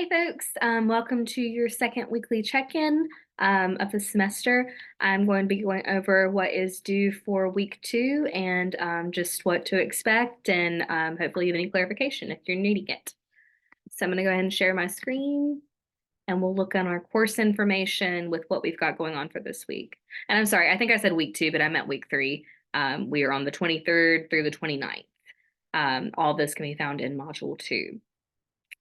Hey folks, welcome to your second weekly check-in of the semester. I'm going to be going over what is due for week 2 and just what to expect and hopefully you have any clarification if you're needing it. So I'm going to go ahead and share my screen and we'll look on our course information with what we've got going on for this week. And I'm sorry, I think I said week 2, but I meant week 3. We are on the 23rd through the 29th. All this can be found in Module 2.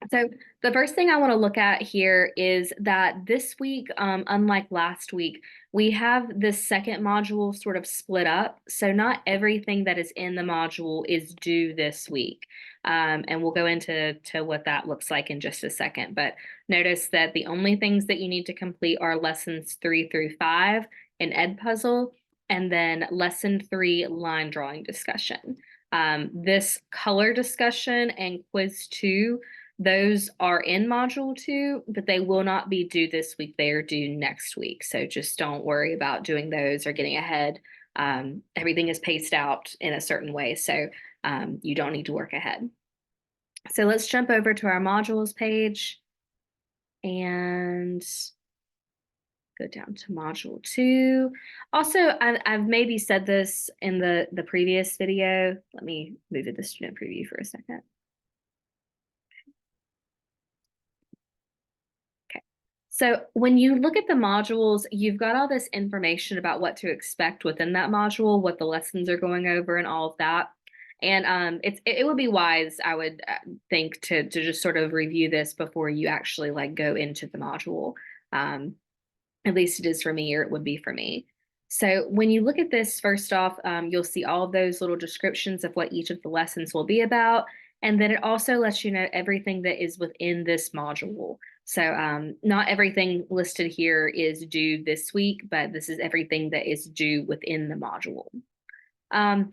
So the first thing I want to look at here is that this week, unlike last week, we have this second module sort of split up. So not everything that is in the module is due this week. And we'll go into what that looks like in just a second. But notice that the only things that you need to complete are lessons 3 through 5 in Edpuzzle, and then lesson 3 line drawing discussion. This color discussion and quiz 2, those are in module 2, but they will not be due this week. They are due next week. So just don't worry about doing those or getting ahead. Everything is paced out in a certain way, so you don't need to work ahead. So let's jump over to our modules page and go down to module 2. Also, I've maybe said this in the previous video. Let me move to the student preview for a second. So when you look at the modules, you've got all this information about what to expect within that module, what the lessons are going over and all of that. And it would be wise, I would think, to just sort of review this before you actually like go into the module. At least it is for me, or it would be for me. So when you look at this, first off, you'll see all of those little descriptions of what each of the lessons will be about. And then it also lets you know everything that is within this module. So not everything listed here is due this week, but this is everything that is due within the module. I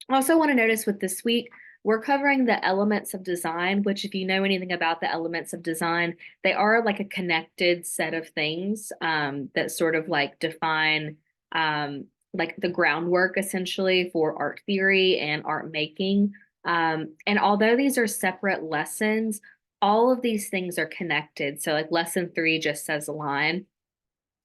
also want to notice with this week, we're covering the elements of design, which if you know anything about the elements of design, they are like a connected set of things that sort of like define like the groundwork essentially for art theory and art making. And although these are separate lessons, all of these things are connected. So like lesson 3 just says a line.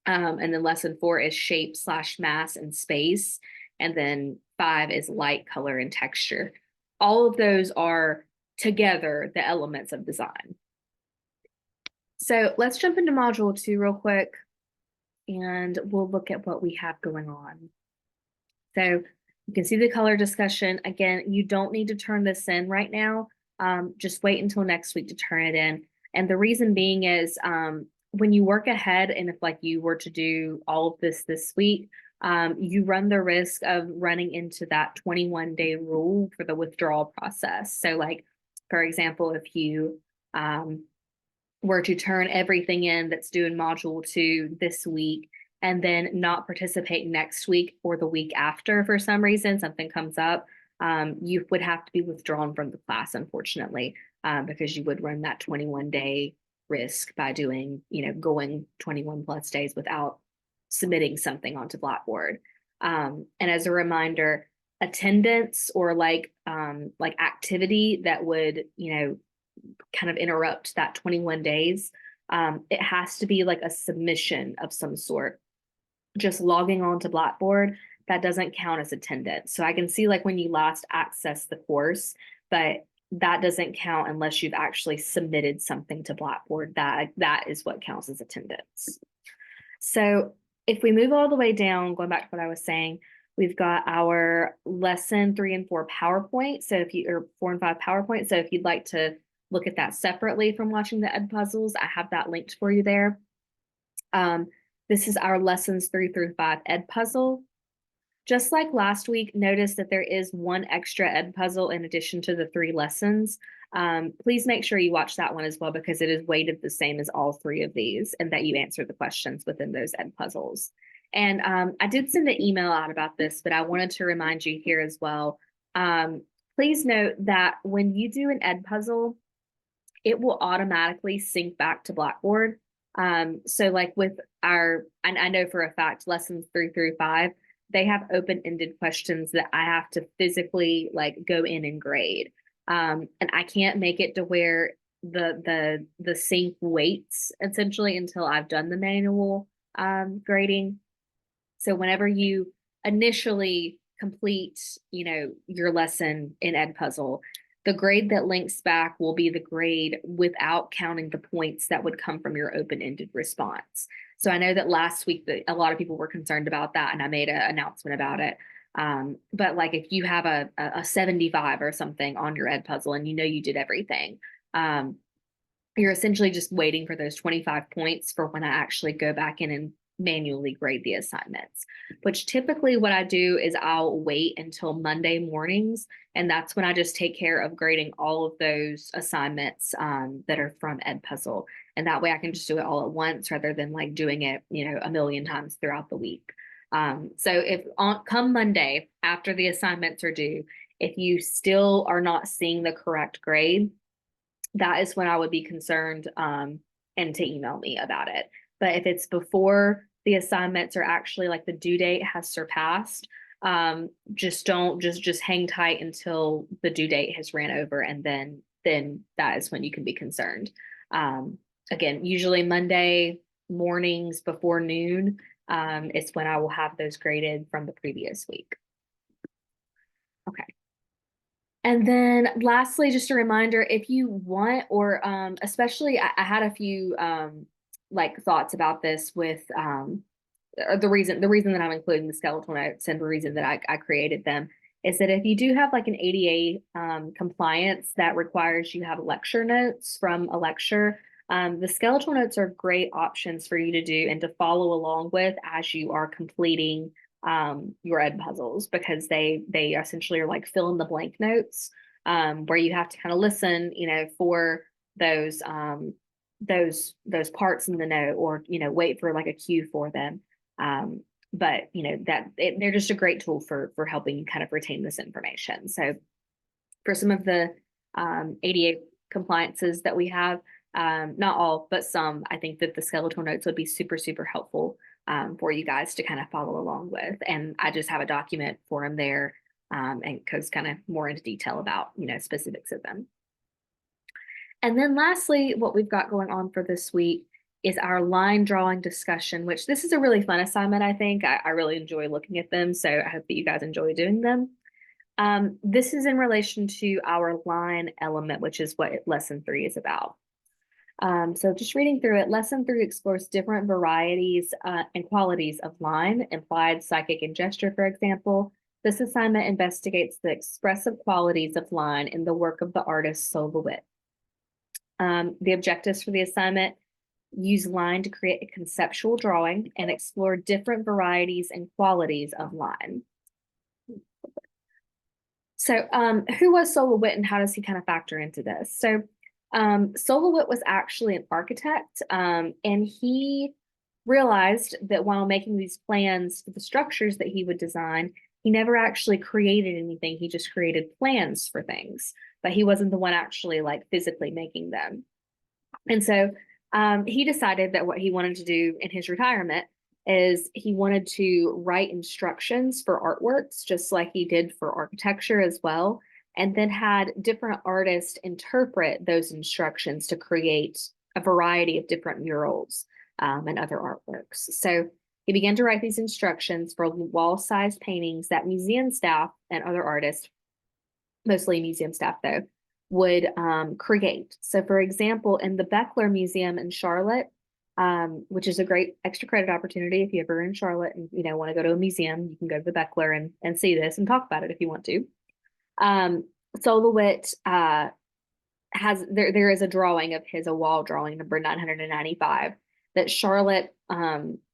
And then lesson 4 is shape / mass and space. And then 5 is light, color, and texture. All of those are together the elements of design. So let's jump into module 2 real quick, and we'll look at what we have going on. So you can see the color discussion. Again, you don't need to turn this in right now. Just wait until next week to turn it in. And the reason being is when you work ahead, and if like you were to do all of this week, you run the risk of running into that 21-day rule for the withdrawal process. So like, for example, if you were to turn everything in that's due in module 2 this week, and then not participate next week or the week after for some reason, something comes up, you would have to be withdrawn from the class, unfortunately, because you would run that 21-day risk by doing, going 21 plus days without submitting something onto Blackboard. And as a reminder, attendance or like activity that would, kind of interrupt that 21 days, it has to be like a submission of some sort. Just logging on to Blackboard, that doesn't count as attendance. So I can see like when you last access the course, but that doesn't count unless you've actually submitted something to Blackboard. That is what counts as attendance. So if we move all the way down, going back to what I was saying, we've got our lesson 3 and 4 PowerPoint. So or 4 and 5 PowerPoint. So if you'd like to look at that separately from watching the Edpuzzles, I have that linked for you there. This is our lessons 3 through 5 Edpuzzle. Just like last week, notice that there is one extra Edpuzzle in addition to the 3 lessons. Please make sure you watch that one as well because it is weighted the same as all 3 of these and that you answer the questions within those Edpuzzles. And I did send an email out about this, but I wanted to remind you here as well. Please note that when you do an Edpuzzle, it will automatically sync back to Blackboard. So like with and I know for a fact, lessons 3 through 5, they have open-ended questions that I have to physically like go in and grade. And I can't make it to where the sync waits essentially until I've done the manual grading. So whenever you initially complete, your lesson in Edpuzzle, the grade that links back will be the grade without counting the points that would come from your open-ended response. So I know that last week that a lot of people were concerned about that, and I made an announcement about it. But like if you have a 75 or something on your Edpuzzle and you did everything, you're essentially just waiting for those 25 points for when I actually go back in and manually grade the assignments, which typically what I do is I'll wait until Monday mornings. And that's when I just take care of grading all of those assignments that are from Edpuzzle. And that way I can just do it all at once rather than like doing it, a million times throughout the week. So if come Monday after the assignments are due, if you still are not seeing the correct grade, that is when I would be concerned and to email me about it. But if it's before the assignments are actually like the due date has surpassed, just don't just hang tight until the due date has ran over, and then that is when you can be concerned. Again, usually Monday mornings before noon is when I will have those graded from the previous week. Okay. And then lastly, just a reminder, if you want, or especially I had a few like thoughts about this with the reason that I'm including the skeletal notes and the reason that I created them is that if you do have like an ADA compliance that requires you have lecture notes from a lecture, the skeletal notes are great options for you to do and to follow along with as you are completing your Edpuzzles, because they essentially are like fill in the blank notes where you have to kind of listen, for those parts in the note, or wait for like a cue for them. But they're just a great tool for helping you kind of retain this information. So for some of the ADA compliances that we have, not all, but some, I think that the skeletal notes would be super, super helpful for you guys to kind of follow along with. And I just have a document for them there and goes kind of more into detail about, specifics of them. And then lastly, what we've got going on for this week is our line drawing discussion, which this is a really fun assignment, I think. I really enjoy looking at them, so I hope that you guys enjoy doing them. This is in relation to our line element, which is what lesson 3 is about. So just reading through it, lesson 3 explores different varieties and qualities of line, implied, psychic, and gesture, for example. This assignment investigates the expressive qualities of line in the work of the artist Sol LeWitt. The objectives for the assignment: use line to create a conceptual drawing and explore different varieties and qualities of line. So who was Sol LeWitt and how does he kind of factor into this? So Sol LeWitt was actually an architect, and he realized that while making these plans for the structures that he would design, he never actually created anything. He just created plans for things, but he wasn't the one actually like physically making them. And so he decided that what he wanted to do in his retirement is he wanted to write instructions for artworks, just like he did for architecture as well, and then had different artists interpret those instructions to create a variety of different murals and other artworks. So he began to write these instructions for wall-sized paintings that museum staff and other artists, mostly museum staff though, would create. So for example, in the Beckler Museum in Charlotte, which is a great extra credit opportunity if you're ever in Charlotte and want to go to a museum, you can go to the Beckler and see this and talk about it if you want to. Sol LeWitt there is a drawing of his, a wall drawing number 995, that Charlotte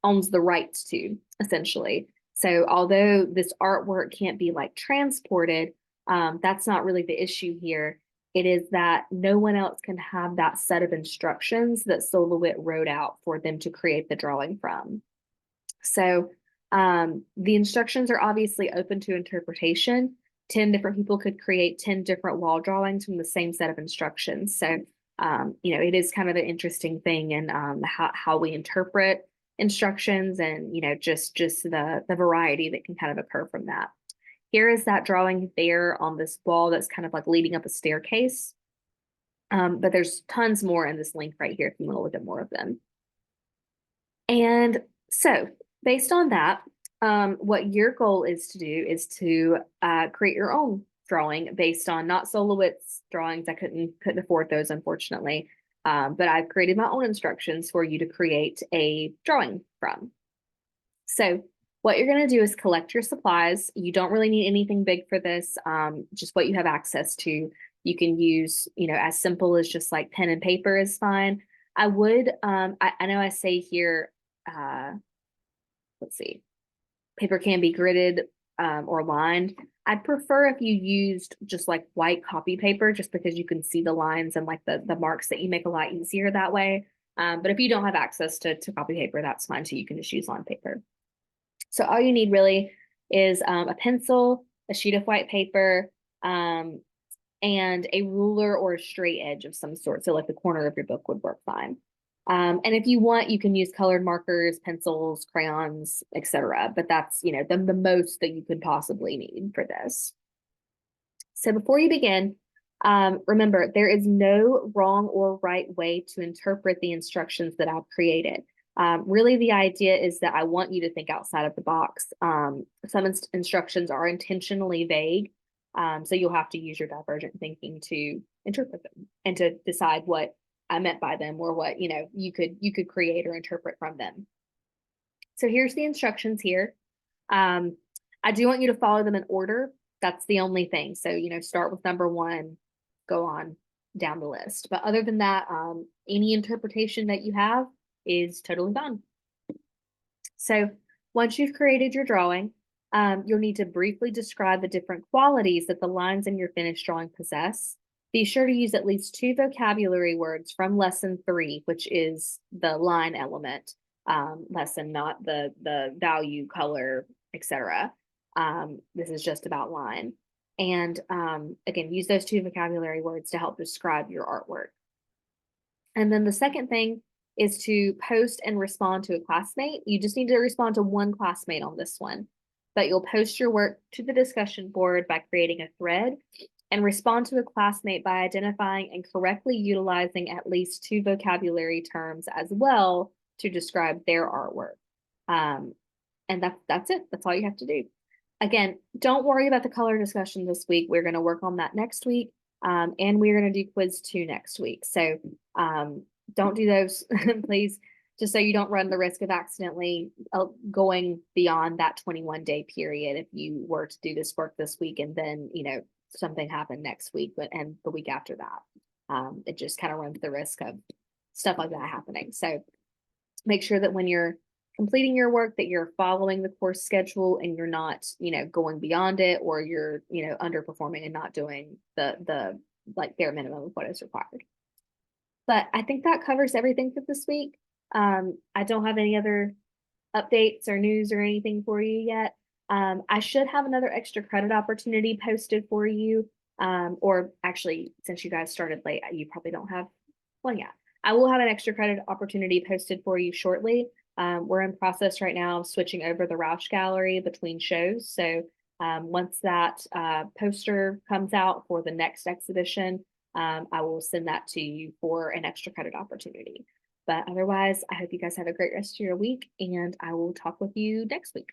owns the rights to, essentially. So although this artwork can't be like transported, that's not really the issue here. It is that no one else can have that set of instructions that Sol LeWitt wrote out for them to create the drawing from. So the instructions are obviously open to interpretation. 10 different people could create 10 different wall drawings from the same set of instructions. So, it is kind of an interesting thing, and how we interpret instructions, and, just the variety that can kind of occur from that. Here is that drawing there on this wall that's kind of like leading up a staircase. But there's tons more in this link right here if you want to look at more of them. And so based on that, what your goal is to do is to create your own drawing based on not Solowitz drawings. I couldn't afford those, unfortunately. But I've created my own instructions for you to create a drawing from. So what you're going to do is collect your supplies. You don't really need anything big for this, just what you have access to. You can use, as simple as just like pen and paper is fine. I would, I know I say here, uh, let's see, paper can be gridded or lined. I'd prefer if you used just like white copy paper, just because you can see the lines and like the marks that you make a lot easier that way. But if you don't have access to copy paper, that's fine too. You can just use lined paper. So all you need really is a pencil, a sheet of white paper, and a ruler or a straight edge of some sort. So like the corner of your book would work fine. And if you want, you can use colored markers, pencils, crayons, etc. But that's, the most that you could possibly need for this. So before you begin, remember, there is no wrong or right way to interpret the instructions that I've created. Really, the idea is that I want you to think outside of the box. Some instructions are intentionally vague, so you'll have to use your divergent thinking to interpret them and to decide what I meant by them, or what you could create or interpret from them. So here's the instructions here. I do want you to follow them in order. That's the only thing. So start with number 1, go on down the list. But other than that, any interpretation that you have is totally fine. So once you've created your drawing, you'll need to briefly describe the different qualities that the lines in your finished drawing possess. Be sure to use at least 2 vocabulary words from lesson 3, which is the line element lesson, not the value, color, etc. This is just about line. And again, use those 2 vocabulary words to help describe your artwork. And then the second thing is to post and respond to a classmate. You just need to respond to one classmate on this one, but you'll post your work to the discussion board by creating a thread, and respond to a classmate by identifying and correctly utilizing at least 2 vocabulary terms as well to describe their artwork. And that's it. That's all you have to do. Again, don't worry about the color discussion this week. We're going to work on that next week. And we're going to do quiz 2 next week. So don't do those, please, just so you don't run the risk of accidentally going beyond that 21-day period if you were to do this work this week and then, something happened next week and the week after that. It just kind of runs the risk of stuff like that happening. So make sure that when you're completing your work that you're following the course schedule and you're not, going beyond it, or you're, underperforming and not doing the like bare minimum of what is required. But I think that covers everything for this week. I don't have any other updates or news or anything for you yet. I should have another extra credit opportunity posted for you. Or actually, since you guys started late, you probably don't have one yet. I will have an extra credit opportunity posted for you shortly. We're in process right now of switching over the Roush Gallery between shows. So once that poster comes out for the next exhibition, I will send that to you for an extra credit opportunity. But otherwise, I hope you guys have a great rest of your week, and I will talk with you next week.